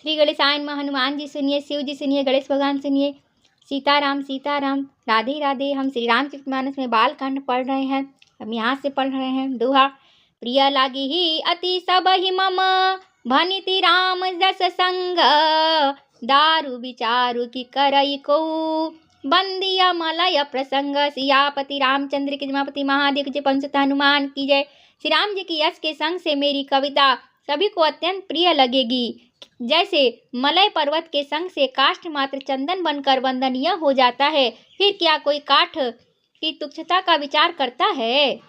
श्री गणेशाय नमः। हनुमान जी सुनिए, शिव जी सुनिए, गणेश भगवान सुनिए। सीताराम सीताराम, राधे राधे। हम श्री रामचरितमानस में बालकांड पढ़ रहे हैं। हम यहाँ से पढ़ रहे हैं दोहा। प्रिय लागी ही अति सब ही मम, भनिति राम जस संग। दारु विचारु की करई को, बंदिया मलय प्रसंग। सियापति रामचंद्र की जमापति महादेव की जय, पंचत हनुमान की जय। श्री राम जी की यश के संग से मेरी कविता सभी को अत्यंत प्रिय लगेगी। जैसे मलय पर्वत के संग से काष्ठ मात्र चंदन बनकर वंदनीय हो जाता है, फिर क्या कोई काठ की तुच्छता का विचार करता है।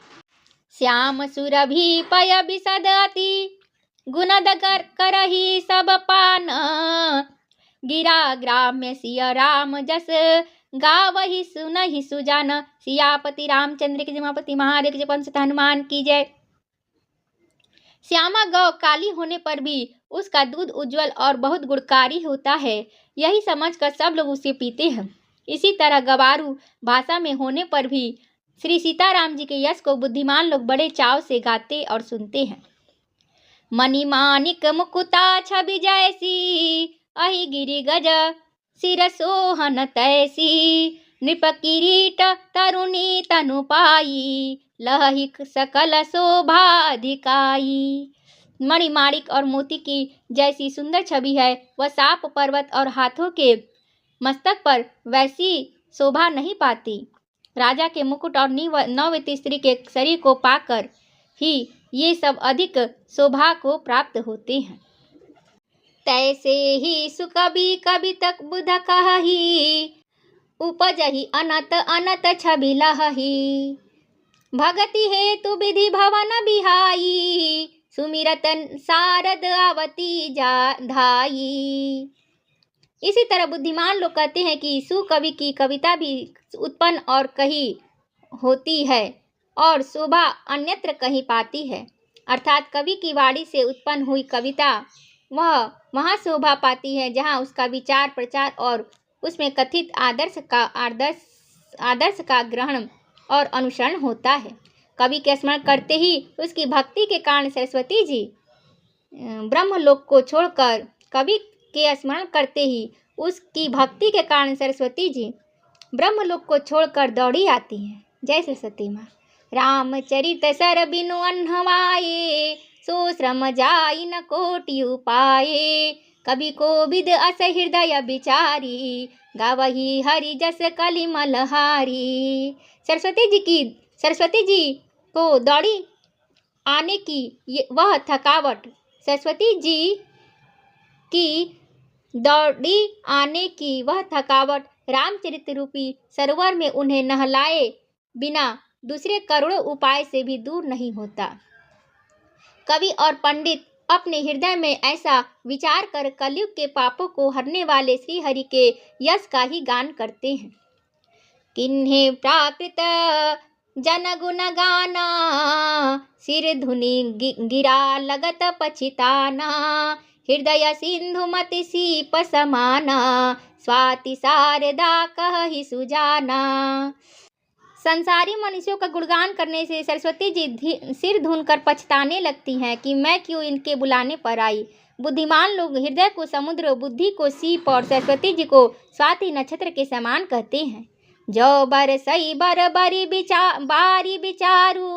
श्याम सुरभि पय बिसद अति, गुणद करहि सब पान। गिरा ग्राम्य सिय राम जस, गावहि सुनहि सुजान। सियापति रामचंद्र की जमापति महादेव की जय, पंचत हनुमान की जय। श्यामा गौ काली होने पर भी उसका दूध उज्जवल और बहुत गुणकारी होता है, यही समझकर सब लोग उसे पीते हैं। इसी तरह गवारू भाषा में होने पर भी श्री सीताराम जी के यश को बुद्धिमान लोग बड़े चाव से गाते और सुनते हैं। मणिमाणिक मुकुता छवि जैसी, अहि गिरि गज सिर सोहन तैसी। नृप किरीट तरुणी तनु पाई, लहि सकल शोभा अधिकाई। मणिमाणिक और मोती की जैसी सुंदर छवि है, वह साप पर्वत और हाथों के मस्तक पर वैसी शोभा नहीं पाती। राजा के मुकुट और नववती स्त्री के शरीर को पाकर ही ये सब अधिक शोभा को प्राप्त होते हैं। तैसे ही सुकवि कवि तक बुध कहहि, उपजहि अनत अनत छवि लहहि। भगति हेतु विधि भवन बिहाई, सुमिरत सारद आवती धाई। इसी तरह बुद्धिमान लोग कहते हैं कि सुकवि की कविता भी उत्पन्न और कहीं होती है और शोभा अन्यत्र कहीं पाती है। अर्थात कवि की वाणी से उत्पन्न हुई कविता वह वहाँ शोभा पाती है जहाँ उसका विचार प्रचार और उसमें कथित आदर्श का ग्रहण और अनुसरण होता है। कवि के स्मरण करते ही उसकी भक्ति के कारण सरस्वती जी ब्रह्मलोक को छोड़कर कवि के स्मरण करते ही उसकी भक्ति के कारण सरस्वती जी ब्रह्मलोक को छोड़कर दौड़ी आती हैं। जय सरस्वती माँ। रामचरित सर बिनु अन्हवाये, सो श्रम जाई न कोटि उपाये। कवि को विद अस हृदय विचारी, गावही हरि जस कलिमल हारी। सरस्वती जी को दौड़ी आने की वह थकावट, सरस्वती जी की दौड़ी आने की वह थकावट रामचरित रूपी सरोवर में उन्हें नहलाए बिना दूसरे करोड़ों उपाय से भी दूर नहीं होता। कवि और पंडित अपने हृदय में ऐसा विचार कर कलयुग के पापों को हरने वाले श्री हरि के यश का ही गान करते हैं। किन्हे प्राकृत जन गुण गाना, सिर धुनि गिरा लगत पछिताना। हृदय सिंधु मति सीप समाना, स्वाति शारदा कहहि सुजाना। संसारी मनुष्यों का गुणगान करने से सरस्वती जी सिर धुनकर पछताने लगती हैं कि मैं क्यों इनके बुलाने पर आई। बुद्धिमान लोग हृदय को समुद्र, बुद्धि को सीप और सरस्वती जी को स्वाति नक्षत्र के समान कहते हैं। जो बर सई बर बारी विचारू,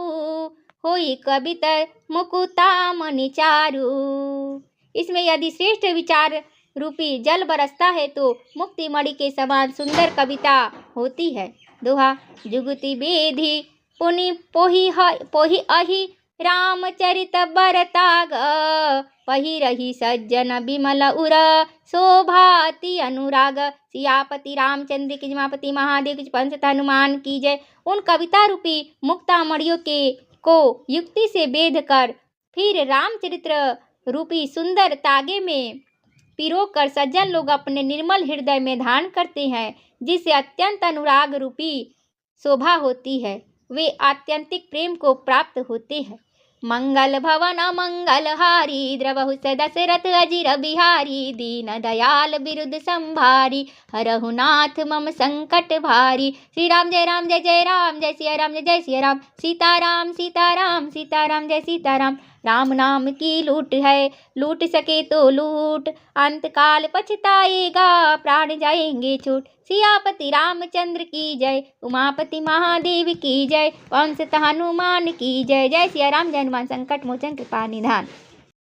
होई कविता मुकुता मणि चारू। इसमें यदि श्रेष्ठ विचार रूपी जल बरसता है तो मुक्ति मणि के समान सुंदर कविता होती है। दोहा। जुगति बेधि पुनि पोहि अहि, रामचरित बरताग। पहिरहि सज्जन बिमल उर, शोभाति अनुराग। सियापति रामचंद्र की जमापति महादेव की पंचत हनुमान की जय। उन कविता रूपी मुक्ता मणियों को युक्ति से बेध कर फिर रामचरित्र रूपी सुंदर तागे में पिरोकर सज्जन लोग अपने निर्मल हृदय में धारण करते हैं, जिससे अत्यंत अनुराग रूपी शोभा होती है। वे आत्यंतिक प्रेम को प्राप्त होते हैं। मंगल भवन मंगल हारी, द्रवहु दशरथ अजिर बिहारी। दीन दयाल बिरुद संभारी, हरहु नाथ मम संकट भारी। श्री राम जय जय राम, जय सिया राम जय सिया राम। सीताराम सीताराम सीताराम जय सीताराम। राम नाम की लूट है, लूट सके तो लूट, अंतकाल पछताएगा, प्राण जाएंगे छूट। सियापति रामचंद्र की जय, उमापति महादेव की जय, पवन सुत हनुमान की जय। जय सिया राम, जय हनुमान, संकट मोचन कृपा निधान।